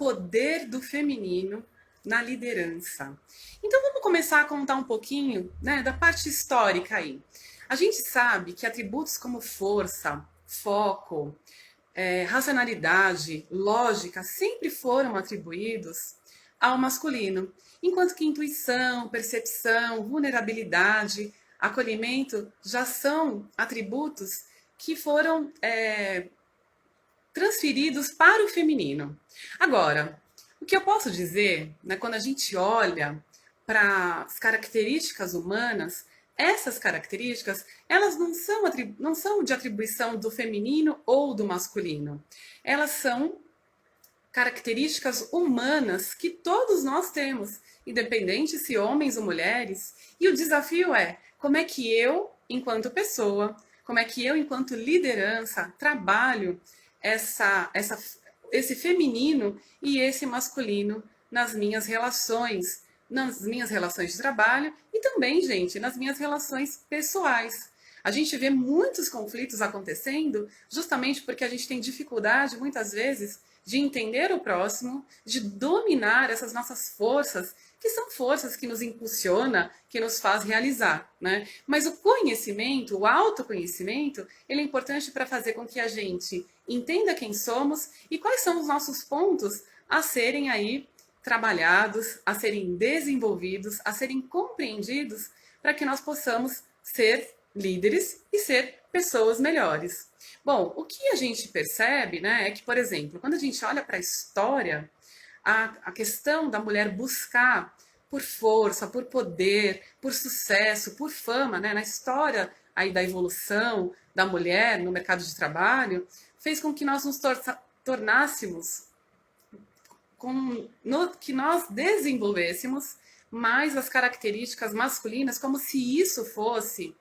poder do feminino na liderança. Então vamos começar a contar um pouquinho, né, da parte histórica aí. A gente sabe que atributos como força, foco, racionalidade, lógica sempre foram atribuídos ao masculino, enquanto que intuição, percepção, vulnerabilidade, acolhimento já são atributos que foram transferidos para o feminino. Agora, o que eu posso dizer, né, quando a gente olha para as características humanas, essas características, elas não são de atribuição do feminino ou do masculino. Elas são características humanas que todos nós temos, independente se homens ou mulheres. E o desafio é como é que eu, enquanto pessoa, como é que eu, enquanto liderança, trabalho esse feminino e esse masculino nas minhas relações de trabalho e também, gente, nas minhas relações pessoais. A gente vê muitos conflitos acontecendo justamente porque a gente tem dificuldade, muitas vezes, de entender o próximo, de dominar essas nossas forças, que são forças que nos impulsiona, que nos faz realizar, né? Mas o conhecimento, o autoconhecimento, ele é importante para fazer com que a gente entenda quem somos e quais são os nossos pontos a serem aí trabalhados, a serem desenvolvidos, a serem compreendidos, para que nós possamos ser líderes e ser pessoas melhores. Bom, o que a gente percebe, né, é que, por exemplo, quando a gente olha para a história, a questão da mulher buscar por força, por poder, por sucesso, por fama, né, na história aí da evolução da mulher no mercado de trabalho, fez com que nós nos tornássemos, que nós desenvolvêssemos mais as características masculinas, como se isso fosse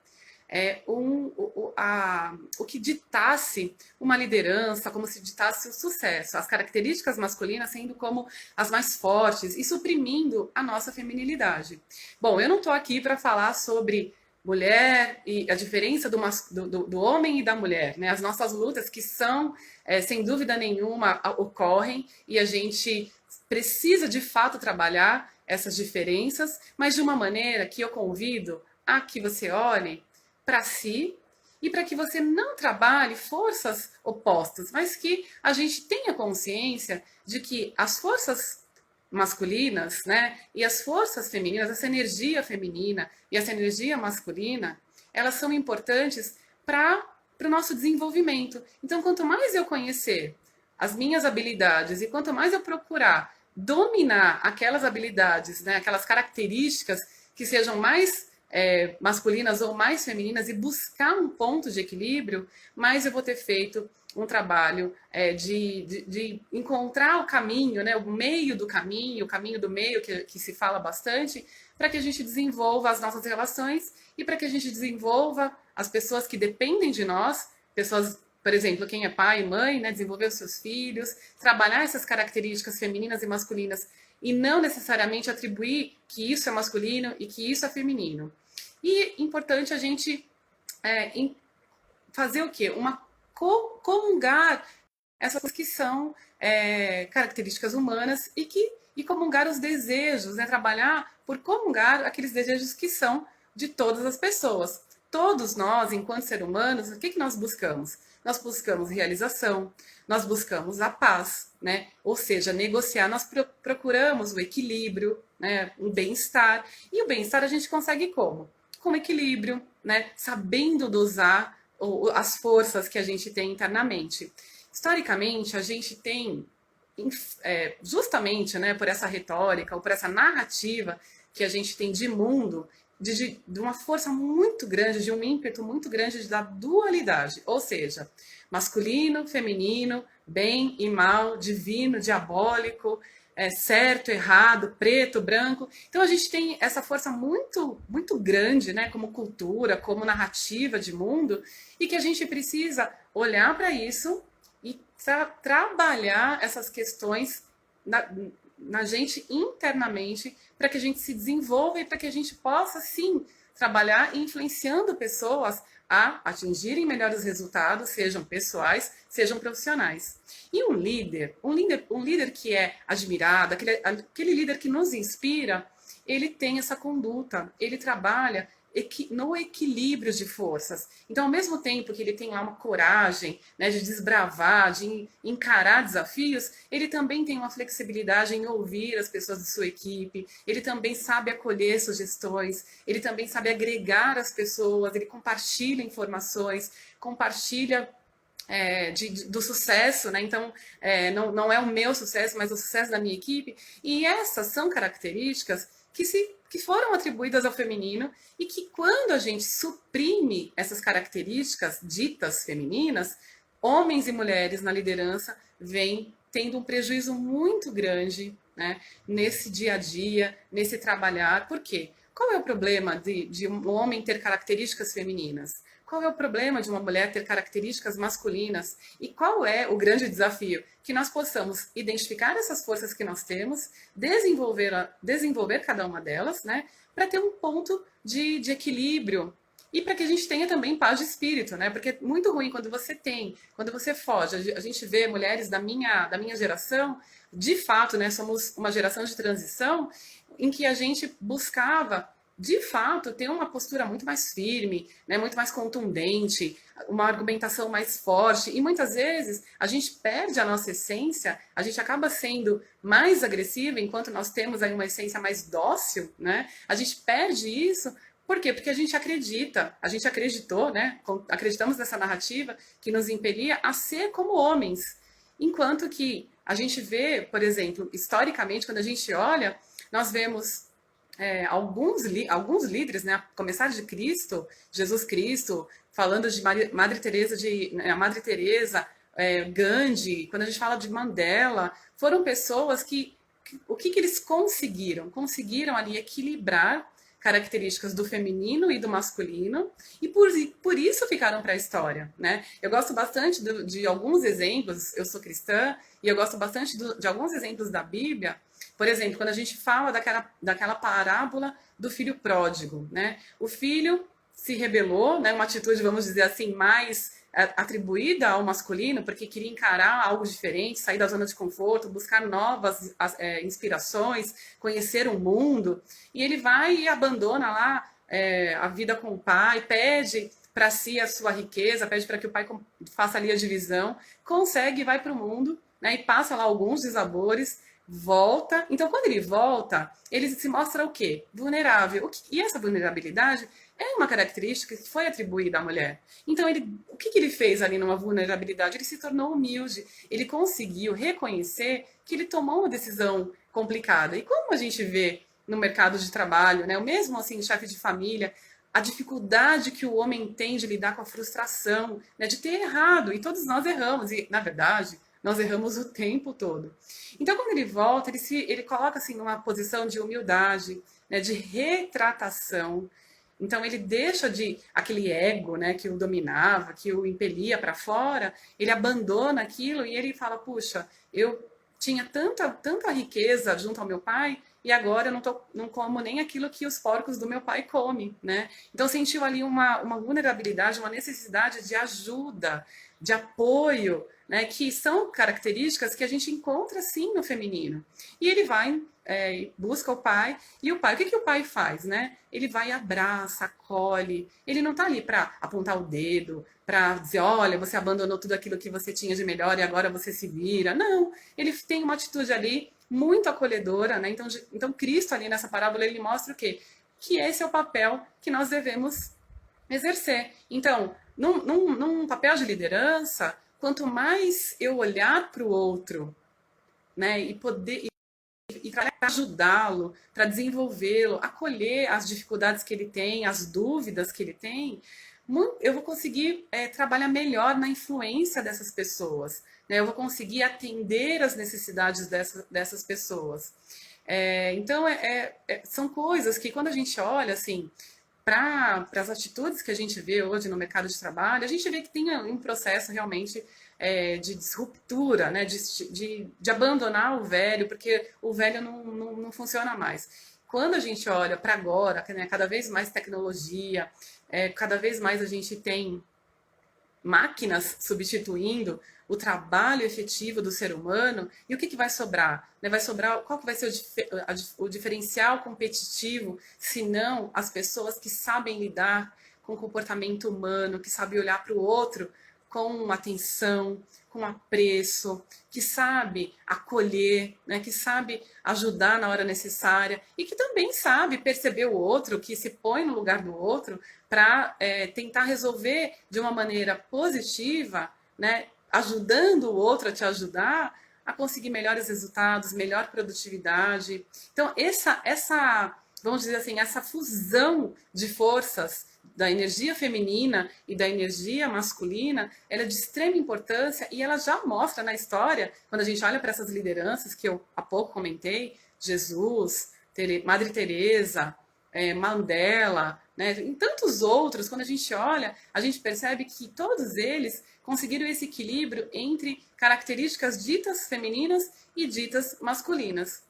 o que ditasse uma liderança, como se ditasse o sucesso, as características masculinas sendo como as mais fortes e suprimindo a nossa feminilidade. Bom, eu não estou aqui para falar sobre mulher e a diferença do homem e da mulher, né? As nossas lutas que são, sem dúvida nenhuma, ocorrem e a gente precisa de fato trabalhar essas diferenças, mas de uma maneira que eu convido a que você olhe para si e para que você não trabalhe forças opostas, mas que a gente tenha consciência de que as forças masculinas, né, e as forças femininas, essa energia feminina e essa energia masculina, elas são importantes para o nosso desenvolvimento. Então, quanto mais eu conhecer as minhas habilidades e quanto mais eu procurar dominar aquelas habilidades, né, aquelas características que sejam mais masculinas ou mais femininas e buscar um ponto de equilíbrio, mais eu vou ter feito um trabalho de encontrar o caminho, né, o meio do caminho, o caminho do meio que se fala bastante, para que a gente desenvolva as nossas relações e para que a gente desenvolva as pessoas que dependem de nós, pessoas, por exemplo, quem é pai e mãe, né, desenvolver os seus filhos, trabalhar essas características femininas e masculinas e não necessariamente atribuir que isso é masculino e que isso é feminino. E importante a gente fazer o quê? Comungar essas coisas que são características humanas e comungar os desejos, né? Trabalhar por comungar aqueles desejos que são de todas as pessoas. Todos nós, enquanto seres humanos, o que nós buscamos? Nós buscamos realização, nós buscamos a paz, né? Ou seja, negociar, nós procuramos o equilíbrio, né? O bem-estar. E o bem-estar a gente consegue como? Com equilíbrio, né? Sabendo dosar as forças que a gente tem internamente. Historicamente, a gente tem, justamente, né, por essa retórica ou por essa narrativa que a gente tem de mundo, de uma força muito grande, de um ímpeto muito grande da dualidade, ou seja, masculino, feminino, bem e mal, divino, diabólico, certo, errado, preto, branco. Então a gente tem essa força muito, muito grande, né, como cultura, como narrativa de mundo, e que a gente precisa olhar para isso e trabalhar essas questões na gente internamente, para que a gente se desenvolva e para que a gente possa, sim, trabalhar influenciando pessoas a atingirem melhores resultados, sejam pessoais, sejam profissionais. E um líder que é admirado, aquele líder que nos inspira, ele tem essa conduta, ele trabalha no equilíbrio de forças. Então, ao mesmo tempo que ele tem lá uma coragem, né, de desbravar, de encarar desafios, ele também tem uma flexibilidade em ouvir as pessoas de sua equipe, ele também sabe acolher sugestões, ele também sabe agregar as pessoas, ele compartilha informações, compartilha do sucesso, né? Então, não é o meu sucesso, mas o sucesso da minha equipe. E essas são características que foram atribuídas ao feminino e que quando a gente suprime essas características ditas femininas, homens e mulheres na liderança vêm tendo um prejuízo muito grande, né, nesse dia a dia, nesse trabalhar. Por quê? Qual é o problema de um homem ter características femininas? Qual é o problema de uma mulher ter características masculinas? E qual é o grande desafio? Que nós possamos identificar essas forças que nós temos, desenvolver cada uma delas, né? Para ter um ponto de equilíbrio. E para que a gente tenha também paz de espírito, né? Porque é muito ruim quando você foge. A gente vê mulheres da minha geração, de fato, né? Somos uma geração de transição em que a gente buscava de fato, ter uma postura muito mais firme, né, muito mais contundente, uma argumentação mais forte. E muitas vezes a gente perde a nossa essência, a gente acaba sendo mais agressiva, enquanto nós temos aí uma essência mais dócil, né? A gente perde isso. Por quê? Porque a gente acreditou, né? Acreditamos nessa narrativa que nos impelia a ser como homens. Enquanto que a gente vê, por exemplo, historicamente, quando a gente olha, nós vemos alguns líderes, né, a começar de Cristo, Jesus Cristo, falando de Madre Teresa, Gandhi, quando a gente fala de Mandela, foram pessoas o que eles conseguiram? Conseguiram ali equilibrar características do feminino e do masculino, e por isso ficaram para a história, né? Eu gosto bastante de alguns exemplos, eu sou cristã, e eu gosto bastante de alguns exemplos da Bíblia. Por exemplo, quando a gente fala daquela parábola do filho pródigo, né? O filho se rebelou, né? Uma atitude, vamos dizer assim, mais atribuída ao masculino, porque queria encarar algo diferente, sair da zona de conforto, buscar novas inspirações, conhecer o mundo. E ele vai e abandona lá a vida com o pai, pede para si a sua riqueza, pede para que o pai faça ali a divisão, consegue e vai para o mundo, né? E passa lá alguns desabores, volta. Então, quando ele volta, ele se mostra o quê? Vulnerável. E essa vulnerabilidade é uma característica que foi atribuída à mulher. Então, o que ele fez ali numa vulnerabilidade? Ele se tornou humilde. Ele conseguiu reconhecer que ele tomou uma decisão complicada. E como a gente vê no mercado de trabalho, né? O mesmo assim, chefe de família, a dificuldade que o homem tem de lidar com a frustração, né? De ter errado. E todos nós erramos. E, na verdade, nós erramos o tempo todo. Então, quando ele volta, ele coloca assim numa posição de humildade, né, de retratação. Então, ele deixa aquele ego, né, que o dominava, que o impelia para fora, ele abandona aquilo e ele fala: puxa, eu tinha tanta riqueza junto ao meu pai e agora eu não como nem aquilo que os porcos do meu pai comem, né? Então, sentiu ali uma vulnerabilidade, uma necessidade de ajuda, de apoio, né, que são características que a gente encontra sim no feminino. E ele vai, busca o pai, e o que o pai faz, né? Ele vai e abraça, acolhe, ele não está ali para apontar o dedo, para dizer: olha, você abandonou tudo aquilo que você tinha de melhor e agora você se vira. Não, ele tem uma atitude ali muito acolhedora, né? Então Cristo ali nessa parábola, ele mostra o quê? Que esse é o papel que nós devemos exercer. Então, num papel de liderança, quanto mais eu olhar para o outro, né, e poder para ajudá-lo, para desenvolvê-lo, acolher as dificuldades que ele tem, as dúvidas que ele tem, eu vou conseguir trabalhar melhor na influência dessas pessoas, né? Eu vou conseguir atender as necessidades dessas pessoas. Então, são coisas que quando a gente olha assim para as atitudes que a gente vê hoje no mercado de trabalho, a gente vê que tem um processo realmente de disruptura, né? de abandonar o velho, porque o velho não funciona mais. Quando a gente olha para agora, né, cada vez mais tecnologia, cada vez mais a gente tem máquinas substituindo o trabalho efetivo do ser humano, e o que vai sobrar? Vai sobrar, qual que vai ser o diferencial competitivo, se não as pessoas que sabem lidar com o comportamento humano, que sabem olhar para o outro com atenção, com apreço, que sabe acolher, né, que sabe ajudar na hora necessária e que também sabe perceber o outro, que se põe no lugar do outro para tentar resolver de uma maneira positiva, né, ajudando o outro a te ajudar a conseguir melhores resultados, melhor produtividade. Então, vamos dizer assim, essa fusão de forças da energia feminina e da energia masculina, ela é de extrema importância e ela já mostra na história, quando a gente olha para essas lideranças que eu há pouco comentei, Jesus, Madre Teresa, Mandela, né, e tantos outros, quando a gente olha, a gente percebe que todos eles conseguiram esse equilíbrio entre características ditas femininas e ditas masculinas.